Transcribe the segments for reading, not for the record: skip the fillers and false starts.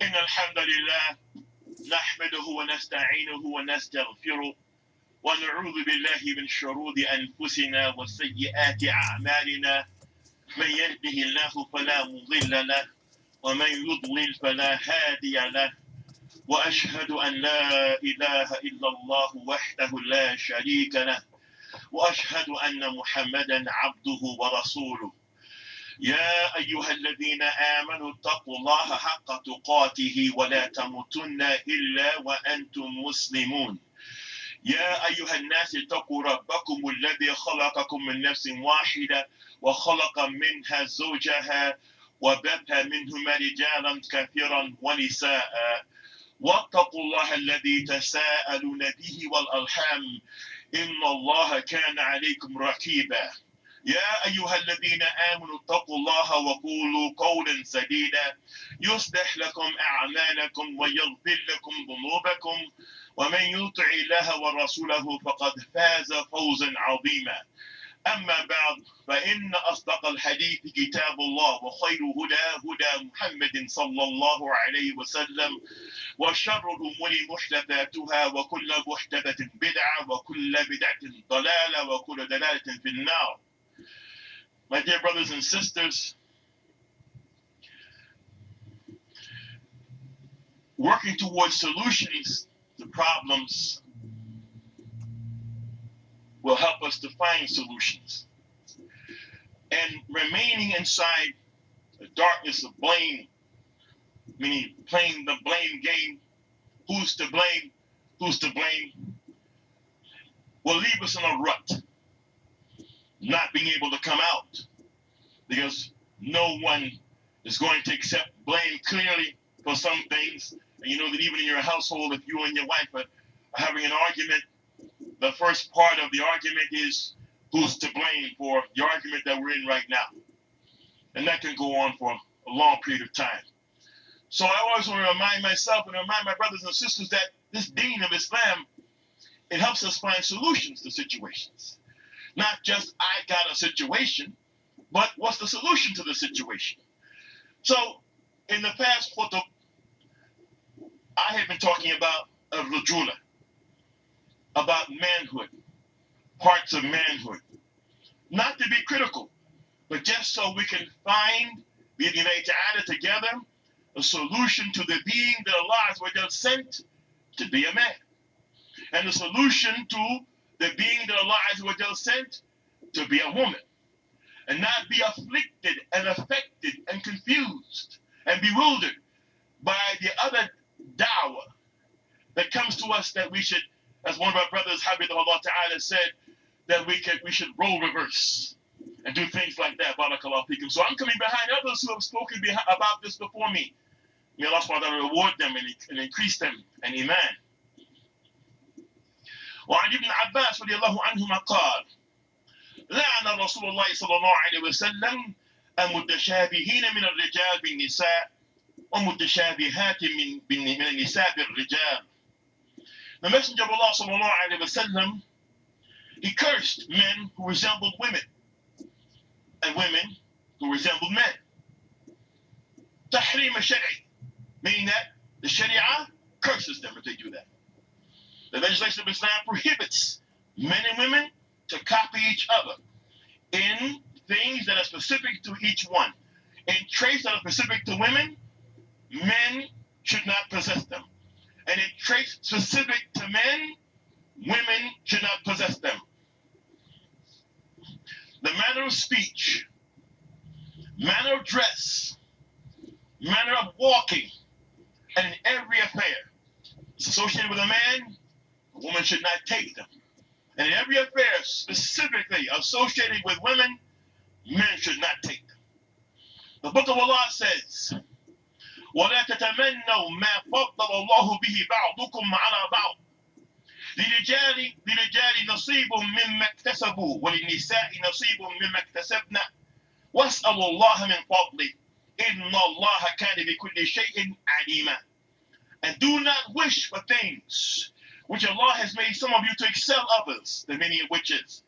إن الحمد لله نحمده ونستعينه ونستغفره ونعوذ بالله من شرور أنفسنا وسيئات أعمالنا من يهده الله فلا مضل له ومن يضلل فلا هادي له وأشهد أن لا إله إلا الله وحده لا شريك له وأشهد أن محمدا عبده ورسوله يا أيها الذين آمنوا اتقوا الله حق تقاته ولا تموتن إلا وأنتم مسلمون يا أيها الناس اتقوا ربكم الذي خلقكم من نفس واحدة وخلق منها زوجها وبث منهما رجالا كثيرا ونساء واتقوا الله الذي تساءلون به والأرحام إن الله كان عليكم رقيبا يا أيها الذين آمنوا اتقوا الله وقولوا قولا سديدا يصلح لكم أعمالكم ويغفر لكم ذنوبكم ومن يطع الله ورسوله فقد فاز فوزا عظيما أما بعد فإن أصدق الحديث كتاب الله وخير هدى محمد صلى الله عليه وسلم وشر الأمور محدثاتها وكل محدثة بدعة وكل بدعة ضلالة وكل ضلالة في النار. My dear brothers and sisters, working towards solutions to problems will help us to find solutions. And remaining inside the darkness of blame, meaning playing the blame game, who's to blame, will leave us in a rut, not being able to come out, because no one is going to accept blame clearly for some things. And you know that even in your household, if you and your wife are having an argument, the first part of the argument is who's to blame for the argument that we're in right now. And that can go on for a long period of time. So I always want to remind myself and remind my brothers and sisters that this deen of Islam, it helps us find solutions to situations. Not just I got a situation, but what's the solution to the situation? So in the past khutbah, I have been talking about al-rajula, about manhood, parts of manhood. Not to be critical, but just so we can find, together, a solution to the being that Allah sent to be a man. And the solution to the being that Allah sent to be a woman. And not be afflicted and affected and confused and bewildered by the other da'wah that comes to us that we should, as one of our brothers, Habibullah Ta'ala, said, that we should role reverse and do things like that. Barakallahu feekum. So I'm coming behind others who have spoken about this before me. May Allah subhanahu wa ta'ala reward them and increase them in iman. وعن ابن عباس رضي الله عنهما قال لعن رسول الله صلى الله عليه وسلم المتشابهين من الرجال بالنساء ومتشابهات من النساء بالرجال. The Messenger of Allah صلى الله عليه وسلم, he cursed men who resembled women and women who resembled men. Tahrim al-Shari'i, meaning that the Sharia curses them if they do that. The legislation of Islam prohibits men and women to copy each other in things that are specific to each one. In traits that are specific to women, men should not possess them. And in traits specific to men, women should not possess them. The manner of speech, manner of dress, manner of walking, and in every affair is associated with a man, a woman should not take them. And in every affair specifically associated with women, men should not take them. The Book of Allah says, وَلَا تَتَمَنَّوْا مَا فَضَّلَ اللَّهُ بِهِ بَعْضُكُمْ عَلَى بَعْضٍ لِلرِّجَالِ نَصِيبٌ مِّمَّا اكْتَسَبُوا وَلِلنِّسَاءِ نَصِيبٌ مِّمَّا اكْتَسَبْنَ وَاسْأَلُوا اللَّهَ مِن فَضْلِهِ إِنَّ اللَّهَ كَانَ بِكُلِّ شَيْءٍ عَلِيمًا. And do not wish for things which Allah has made some of you to excel others, the many of which is.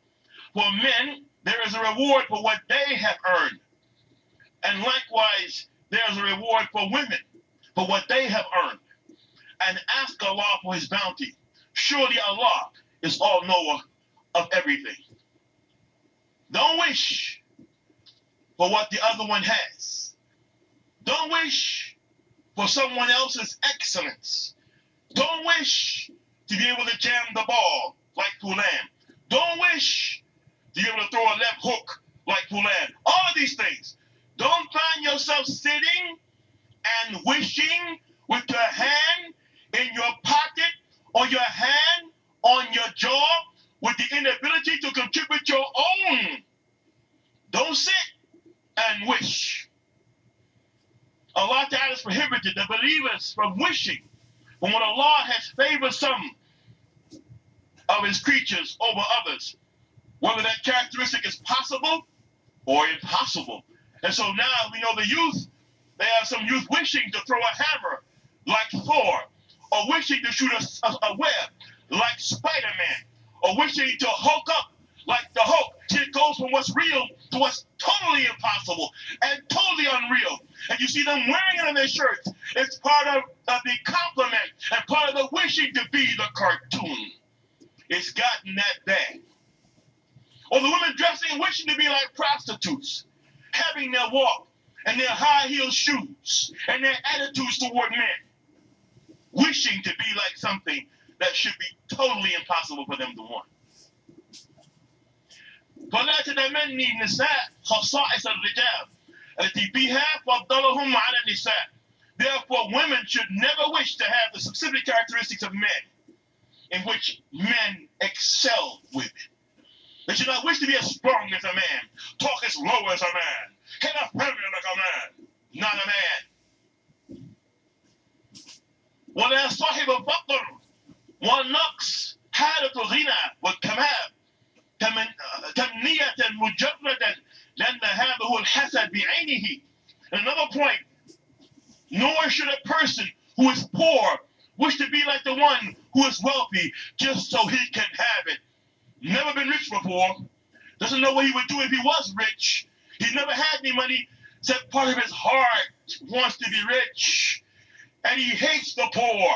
For men, there is a reward for what they have earned. And likewise, there is a reward for women for what they have earned, and ask Allah for his bounty. Surely Allah is all knower of everything. Don't wish for what the other one has. Don't wish for someone else's excellence. Don't wish to be able to jam the ball like Fulan. Don't wish to be able to throw a left hook like Fulan. All these things. Don't find yourself sitting and wishing with your hand in your pocket or your hand on your jaw with the inability to contribute your own. Don't sit and wish. Allah Ta'ala has prohibited the believers from wishing from what Allah has favored some of his creatures over others, whether that characteristic is possible or impossible. And so now we know the youth, they have some youth wishing to throw a hammer like Thor, or wishing to shoot a web like Spider-Man, or wishing to hulk up like the Hulk. It goes from what's real to what's totally impossible and totally unreal. And you see them wearing it on their shirts. It's part of the compliment and part of the wishing to be the cartoon. It's gotten that bad. Or the women dressing and wishing to be like prostitutes, having their walk and their high-heeled shoes and their attitudes toward men, wishing to be like something that should be totally impossible for them to want. فلا تتمني النساء خصائص الرجال التي فيها فضلهم على النساء. Therefore, women should never wish to have the specific characteristics of men in which men excel with. They should not wish to be as strong as a man, talk as low as a man, head up feminine like a man, not a man. ولا صاحب الفقر والنقص حالة الغنى والكمال تمنية مجردة لأن هذا هو الحسد بعينه. Another point, nor should a person who is poor wish to be like the one who is wealthy just so he can have it. Never been rich before, doesn't know what he would do if he was rich. He's never had any money, except part of his heart wants to be rich, and he hates the poor.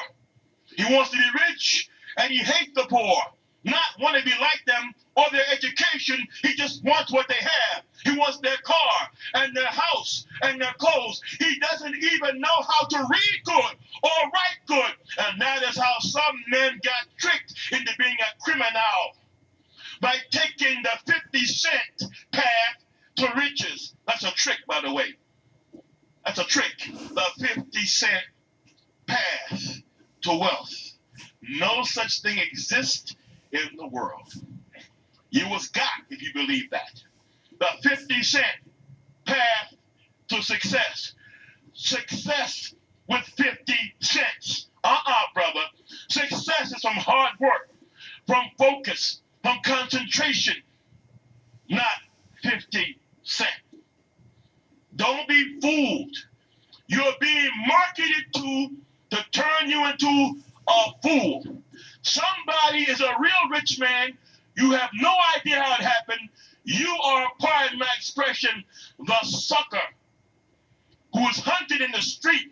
He wants to be rich, and he hates the poor. Not want to be like them or their education. He just wants what they have. He wants their car and their house and their clothes. He doesn't even know how to read good or write good. And that is how some men got tricked into being a criminal, by taking the 50-cent path to riches. That's a trick, by the way. That's a trick. The 50-cent path to wealth. No such thing exists in the world. You was got if you believe that. The 50-cent path to success. Success with 50 cents. Brother. Success is from hard work, from focus, from concentration, not 50 cents. Don't be fooled. You're being marketed to turn you into a fool. Somebody is a real rich man. You have no idea how it happened. You are, pardon my expression, the sucker who was hunted in the street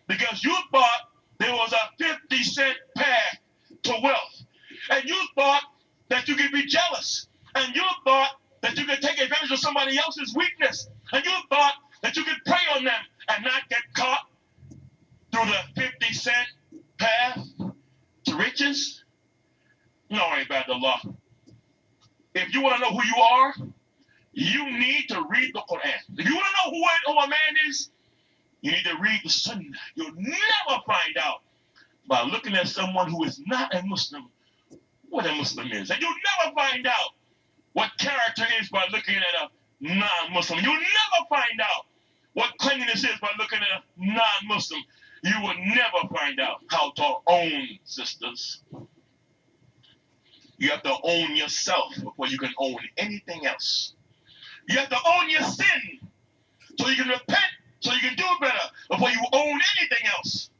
because you thought there was a 50-cent path to wealth. And you thought that you could be jealous. And you thought that you could take advantage of somebody else's weakness. And you thought that you could prey on them and not get caught through the 50-cent path to riches. No, ain't bad the law. If you want to know who you are, you need to read the Qur'an. If you want to know who a man is, you need to read the Sunnah. You'll never find out by looking at someone who is not a Muslim what a Muslim is. And you'll never find out what character is by looking at a non-Muslim. You'll never find out what cleanliness is by looking at a non-Muslim. You will never find out how to own, sisters. You have to own yourself before you can own anything else. You have to own your sin so you can repent, so you can do better before you own anything else.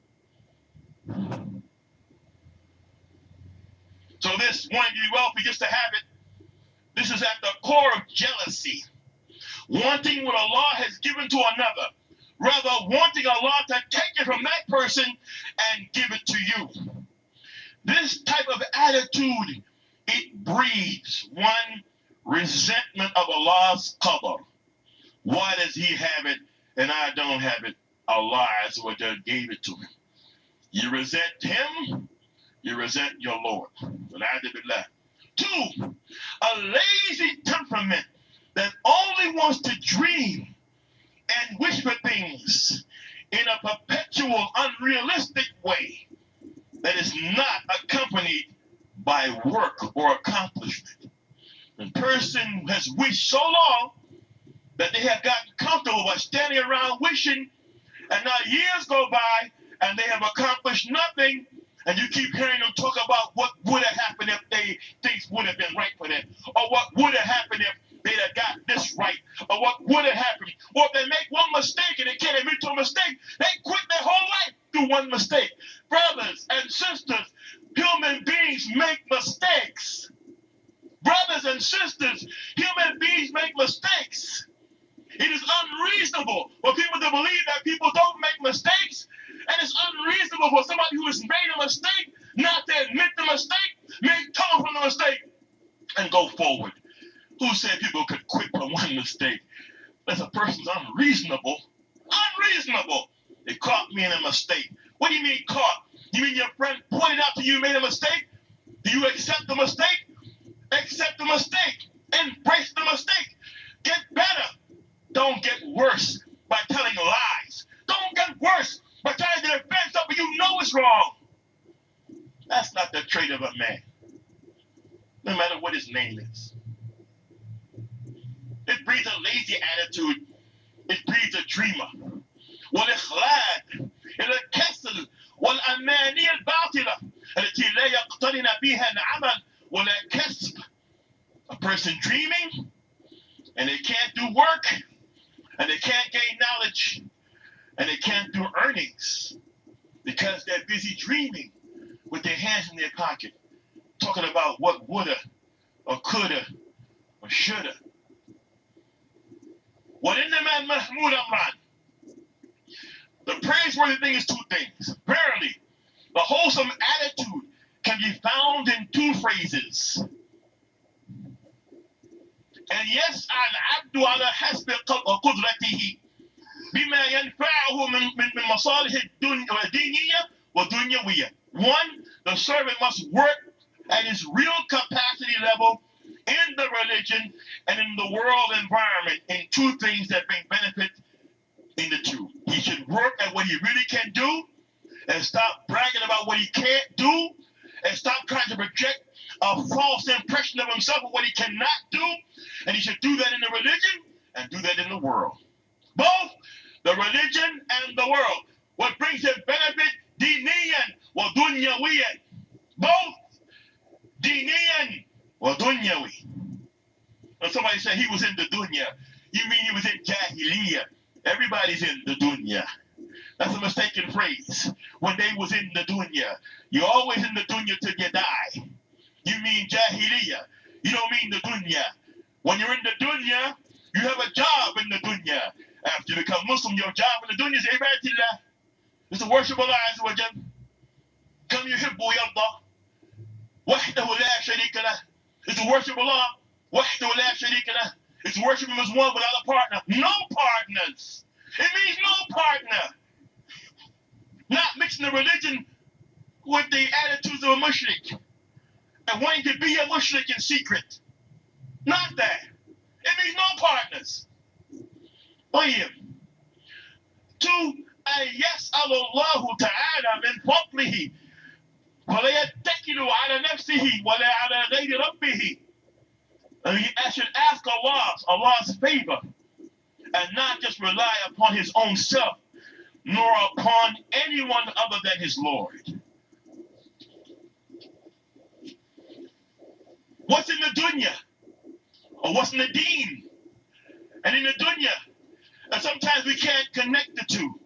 So this wanting to be wealthy just to have it, this is at the core of jealousy. Wanting what Allah has given to another rather wanting Allah to take it from that person and give it to you. This type of attitude, it breeds one, resentment of Allah's qadr. Why does he have it and I don't have it? Allah gave it to him. You resent him, you resent your Lord. Two, a lazy temperament that only wants to dream and wish for things in a perpetual, unrealistic way that is not accompanied by work or accomplishment. The person has wished so long that they have gotten comfortable by standing around wishing, and now years go by and they have accomplished nothing, and you keep hearing them talk about what would have happened if things would have been right for them, or what would have happened if they'd have got this right, or what would have happened. Or if they make one mistake and they can't admit to a mistake, they quit their whole life through one mistake. Brothers and sisters, human beings make mistakes. Brothers and sisters, human beings make mistakes. It is unreasonable for people to believe that people don't make mistakes, and it's unreasonable for somebody who has made a mistake not to admit the mistake, make turn from the mistake, and go forward. Who said people could quit for one mistake? That's a person's unreasonable. Unreasonable. They caught me in a mistake. What do you mean caught? You mean your friend pointed out to you made a mistake? Do you accept the mistake? Accept the mistake. Embrace the mistake. Get better. Don't get worse by telling lies. Don't get worse by trying to defend something you know is wrong. That's not the trait of a man, no matter what his name is. It breeds a lazy attitude. It breeds a dreamer. والإخلاد الكسل والأماني الباطلة التي لا يقترن بها العمل ولا كسب. A person dreaming and they can't do work and they can't gain knowledge and they can't do earnings because they're busy dreaming with their hands in their pocket, talking about what woulda or coulda or shoulda. وَإِنَّمَا الْمَحْمُودَ أَمْرًا. The praiseworthy thing is two things. Verily, the wholesome attitude can be found in two phrases. And yes, al-abdu ala hasbi qudratihi bima yanfa'uhu min masalih ad-diniyya wa dunyawiyya. One, the servant must work at his real capacity level in the religion and in the world environment in two things that bring benefit in the two. He should work at what he really can do and stop bragging about what he can't do and stop trying to project a false impression of himself of what he cannot do. And he should do that in the religion and do that in the world. Both the religion and the world. What brings him benefit, diniyan wa dunyawiyan. Both diniyan wa dunyawi. When somebody said he was in the dunya, you mean he was in jahiliyyah. Everybody's in the dunya. That's a mistaken phrase. When they was in the dunya, you're always in the dunya till you die. You mean jahiliyyah. You don't mean the dunya. When you're in the dunya, you have a job in the dunya. After you become Muslim, your job in the dunya is ibadatillah. It's to worship Allah Azza wa Jal. Kam yuhibbu yarda. Wahdahu la sharika lah. It's to worship Allah. Wahdahu la sharika lah. It's to worship him as one without a partner. No partners. It means no partner. Not mixing the religion with the attitudes of a mushrik and wanting to be a mushrik in secret. Not that. It means no partners. Two, أن يسأل الله تعالى من فضله ولا يتكل على نفسه ولا على غير ربه. I should ask Allah's favor and not just rely upon his own self, nor upon anyone other than his Lord. What's in the dunya? Or what's in the deen? And in the dunya, and sometimes we can't connect the two.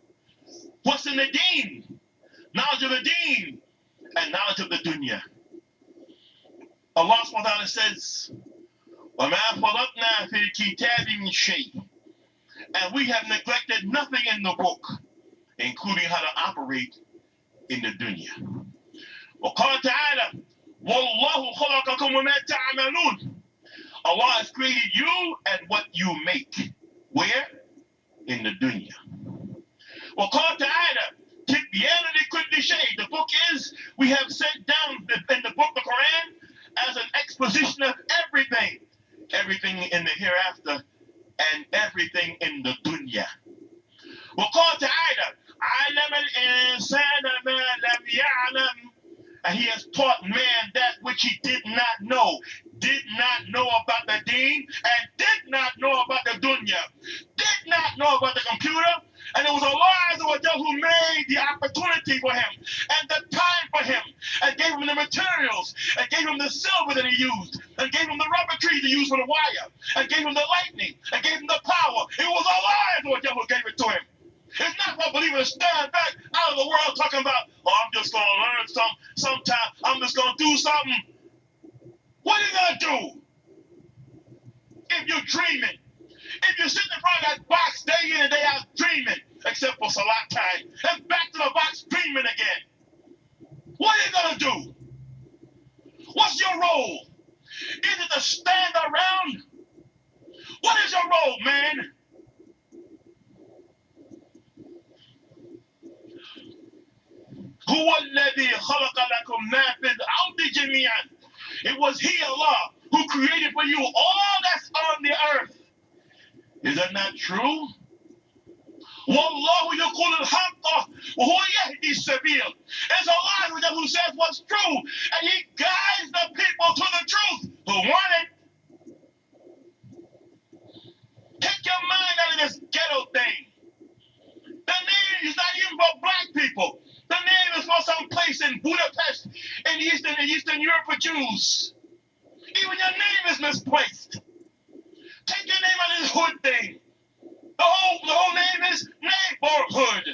What's in the deen? Knowledge of the deen and knowledge of the dunya. Allah subhanahu wa ta'ala says, وَمَا فَرَطْنَا فِي الْكِتَابِ مِنْ شَيْءٍ And we have neglected nothing in the book, including how to operate in the dunya. وقال تعالى والله خلقكم وما تعملون. Allah has created you and what you make. Where? In the dunya. وقال تعالى تبيان لكل شيء. The book is, we have set down in the book, the Qur'an, as an exposition of everything. Everything in the hereafter and everything in the dunya. وقال تعالى علم الإنسان ما لم يعلم. And he has taught man that which he did not know about the deen, and did not know about the dunya, did not know about the computer. And it was Allah who made the opportunity for him and the time for him, and gave him the materials, and gave him the silver that he used, and gave him the rubber tree to use for the wire, and gave him the lightning, and gave him the power. It was Allah who gave it to him. It's not for a believer to stand back out of the world talking about, oh, I'm just going to learn sometime, I'm just going to do something. What are you going to do if you're dreaming? If you're sitting in front of that box day in and day out dreaming, except for salat time, and back to the box dreaming again, what are you going to do? What's your role? Is it to stand around? What is your role, man? It was He, Allah, who created for you all that's on the earth. Is that not true? It's Allah who says what's true, and He guides the people to the truth who want it. Take your mind out of this ghetto thing. The name is not even for black people. The name is for some place in Budapest in Eastern Europe for Jews. Even your name is misplaced. Take your name out of this hood thing. The whole name is neighborhood.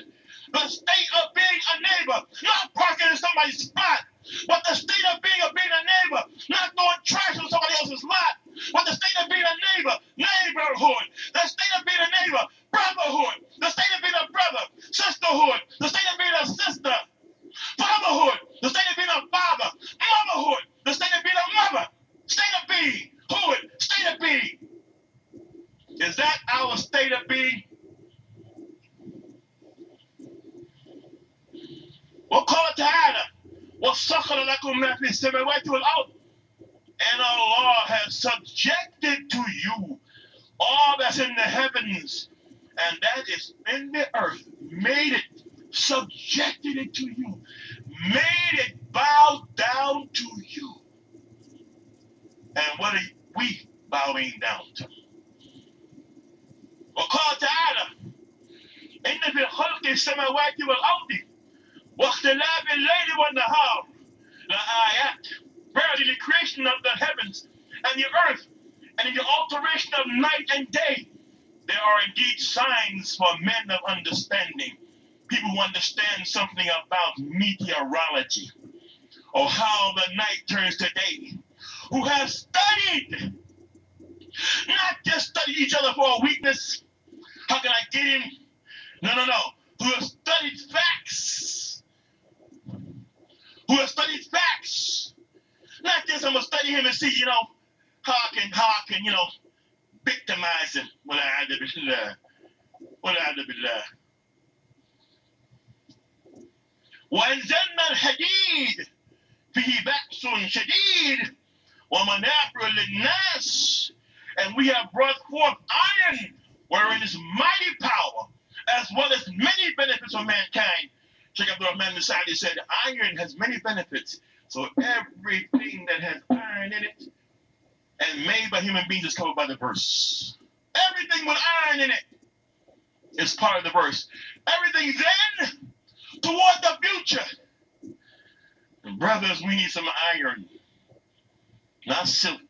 The state of being a neighbor, not parking in somebody's spot, but the state of being a neighbor, not throwing trash on somebody else's lot, but the state of being a neighbor, neighborhood. The state of being a neighbor, brotherhood. The state of being a brother, sisterhood. The state of being a sister, fatherhood. The state of being a father, motherhood. The state of being a mother, state of being, hood, state of being. Is that our state of being? وقال تعالى وَسَخَّرَ لَكُم مَا فِي السَّمَاوَاتِ وَالْأَرْضِ. And Allah has subjected to you all that's in the heavens and that is in the earth. Made it, subjected it to you, made it bow down to you. And what are we bowing down to? وقال تعالى إن في خلق السماوات والأرض واختلاف الليل والنهار لآيات. Verily, the creation of the heavens and the earth and in the alteration of night and day, there are indeed signs for men of understanding. People who understand something about meteorology or how the night turns to day, who have studied, not just studied each other for a weakness. How can I get him? No. Who have studied facts. Who have studied facts. Not just I'm going to study him and see, how I can, victimize him. وأنزلنا الحديد فيه بأس شديد ومنافع للناس. And we have brought forth iron, wherein is mighty power, as well as many benefits for mankind. Sheikh Abdul Rahman Masadi said, iron has many benefits. So everything that has iron in it and made by human beings is covered by the verse. Everything with iron in it is part of the verse. Everything then toward the future. And brothers, we need some iron, not silk.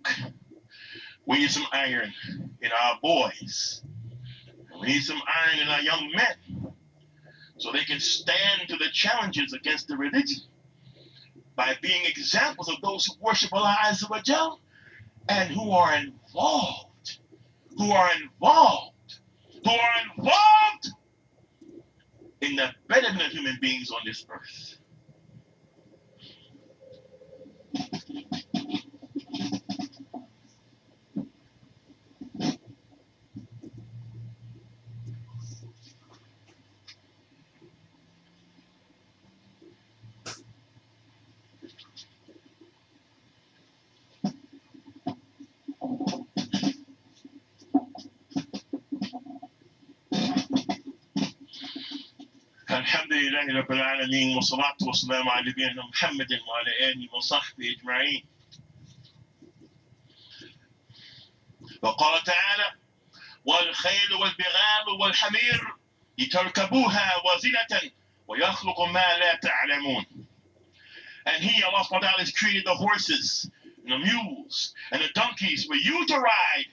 We need some iron in our boys. We need some iron in our young men so they can stand to the challenges against the religion by being examples of those who worship Allah Azza wa Jal and who are involved who are involved in the betterment of human beings on this earth. الحمد لله رب العالمين والصلاة والسلام على نبينا محمد وعلى آله وصحبه أجمعين. وقال تعالى: والخيل والبغال والحمير لتركبوها وزنة ويخلق ما لا تعلمون. And He, Allah subhanahu wa ta'ala, has created the horses and the mules and the donkeys for you to ride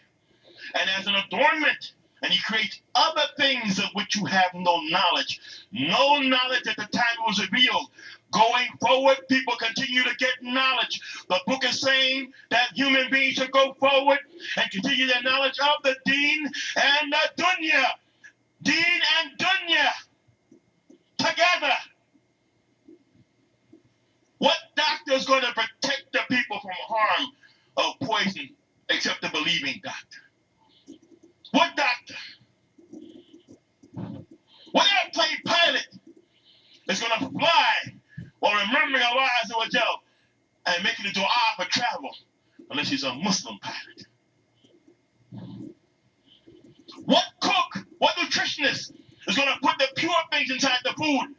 and as an adornment. And He creates other things of which you have no knowledge. No knowledge at the time it was revealed. Going forward, people continue to get knowledge. The book is saying that human beings should go forward and continue their knowledge of the deen and the dunya. Deen and dunya together. What doctor is going to protect the people from harm of poison except the believing doctor? What doctor? What airplane pilot is going to fly while remembering Allah Azza wa Jal and making a dua for travel unless he's a Muslim pilot? What cook, what nutritionist is going to put the pure things inside the food?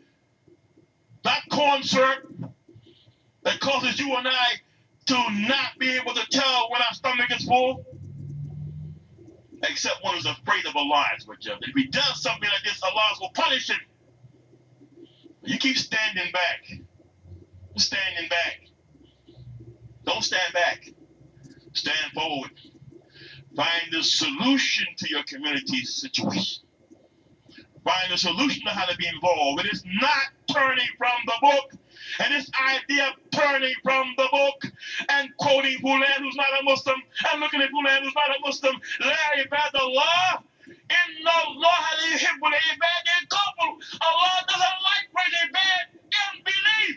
Not corn syrup that causes you and I to not be able to tell when our stomach is full. Except one who's afraid of Allah. If he does something like this, Allah will punish him. You keep standing back. Standing back. Don't stand back. Stand forward. Find the solution to your community's situation. Find a solution to how to be involved. It is not turning from the book. And this idea of turning from the book and quoting Fulan who's not a Muslim and looking at Fulan who's not a Muslim, La ibadallah, inna Allah la yuhibbul ibad al-kufr. Allah doesn't like when ibad in belief.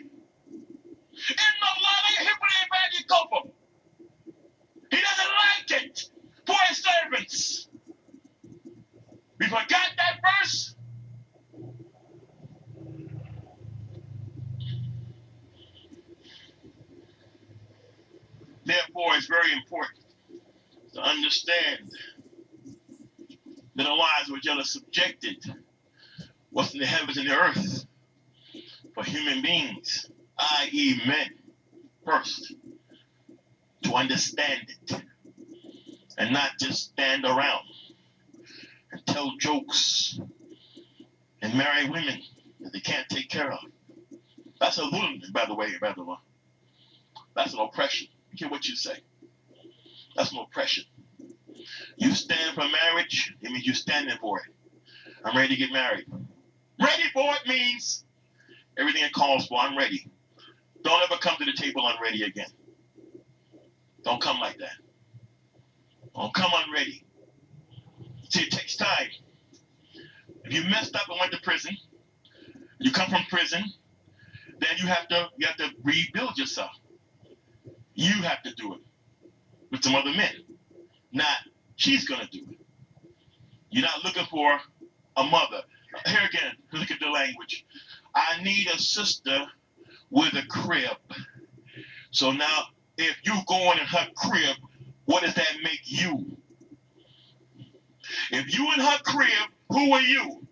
Inna Allah la yuhibbul ibad al-kufr. He doesn't like it for his servants. We forgot that verse. Therefore, it's very important to understand that Allah Azza wa Jalla subjected what's in the heavens and the earth for human beings, i.e. men, first, to understand it and not just stand around and tell jokes and marry women that they can't take care of. That's a dhulm, by the way, Abdullaah. That's an oppression. I don't care what you say. That's an oppression. You stand for marriage, it means you're standing for it. I'm ready to get married. Ready for it means everything it calls for, I'm ready. Don't ever come to the table unready again. Don't come like that. Don't come unready. See, it takes time. If you messed up and went to prison, you come from prison, then you have to rebuild yourself. You have to do it with some other men. Not she's going to do it. You're not looking for a mother. Here again, look at the language. I need a sister with a crib. So now, if you go in her crib, what does that make you? If you in her crib, who are you?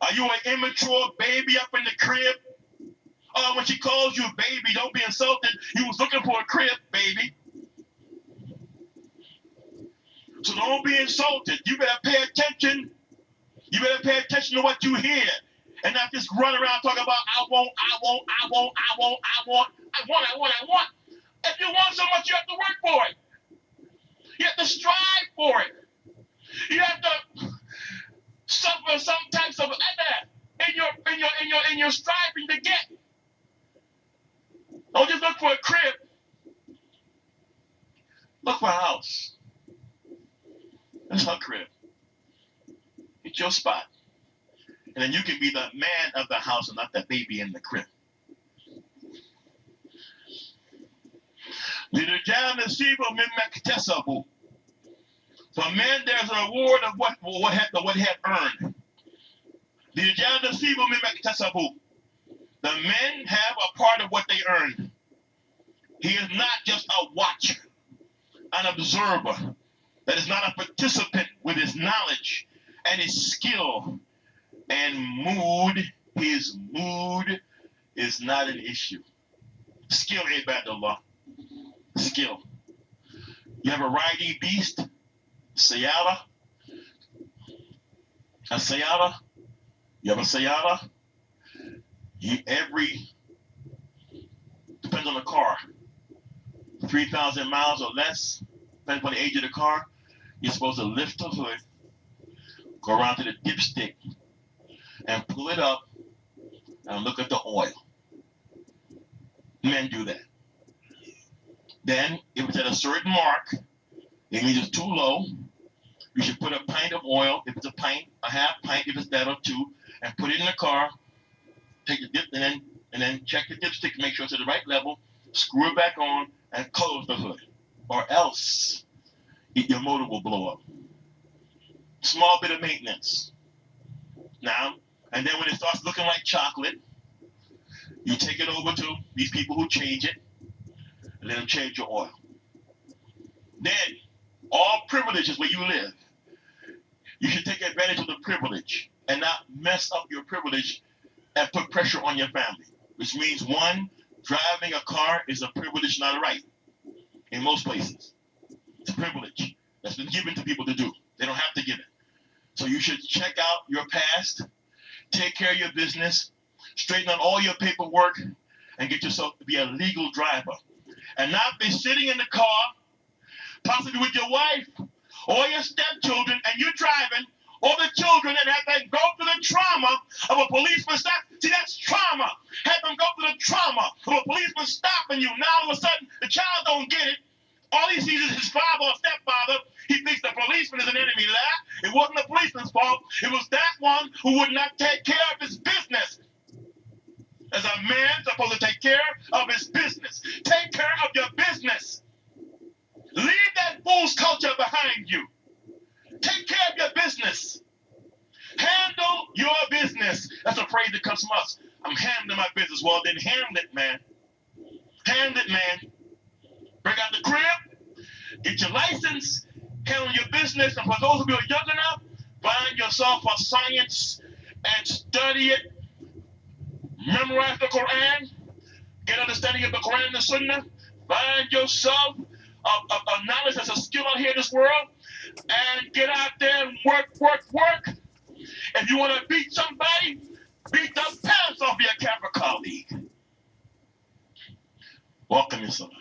Are you an immature baby up in the crib? Oh, when she calls you baby, don't be insulted. You was looking for a crib, baby. So don't be insulted. You better pay attention. You better pay attention to what you hear. And not just run around talking about I want. If you want so much, you have to work for it. You have to strive for it. You have to suffer some types of in your striving to get. Don't just look for a crib. Look for a house. That's her crib. Get your spot. And then you can be the man of the house and not the baby in the crib. لِرِجَالِ نَصِيبٌ مِمَّا اكْتَسَبُوا. For men, there's a reward of what have earned. لِرِجَالِ نَصِيبٌ مِمَّا اكْتَسَبُوا. The men have a part of what they earned. He is not just a watcher, an observer, that is not a participant with his knowledge and his skill and mood. His mood is not an issue. Skill, ibadallah. Skill. You have a riding beast, sayara. A sayara. You have a sayara. Depends on the car. 3,000 miles or less, depending on the age of the car, you're supposed to lift the hood, go around to the dipstick, and pull it up, and look at the oil. Men do that. Then, if it's at a certain mark, it means it's too low. You should put a pint of oil, if it's a pint, a half pint, if it's that or two, and put it in the car. Take the dip, and then check the dipstick to make sure it's at the right level. Screw it back on and close the hood, or else your motor will blow up. Small bit of maintenance. Now, and then when it starts looking like chocolate, you take it over to these people who change it, and let them change your oil. Then, all privileges where you live, you should take advantage of the privilege and not mess up your privilege and put pressure on your family. Which means, one, driving a car is a privilege, not a right. In most places, it's a privilege that's been given to people to do. They don't have to give it. So you should check out your past, take care of your business, straighten out all your paperwork, and get yourself to be a legal driver. And not be sitting in the car, possibly with your wife or your stepchildren, and you're driving, or the children, and have them go through the trauma of a policeman stop. See, that's trauma. Have them go through the trauma of a policeman stopping you. Now all of a sudden, the child don't get it. All he sees is his father or stepfather. He thinks the policeman is an enemy. It wasn't the policeman's fault. It was that one who would not take care of his business. As a man supposed to take care of his business. Take care of your business. Leave that fool's culture behind you. Take care of your business. Handle your business. That's a phrase that comes from us. I'm handling my business. Well, then handle it, man. Handle it, man. Bring out the crib. Get your license. Handle your business. And for those of you who are young enough, find yourself a science and study it. Memorize the Qur'an. Get understanding of the Qur'an and the Sunnah. Find yourself a knowledge that's a skill out here in this world. And get out there and work. If you want to beat somebody, beat the pants off your Capricorn colleague. Welcome yourself.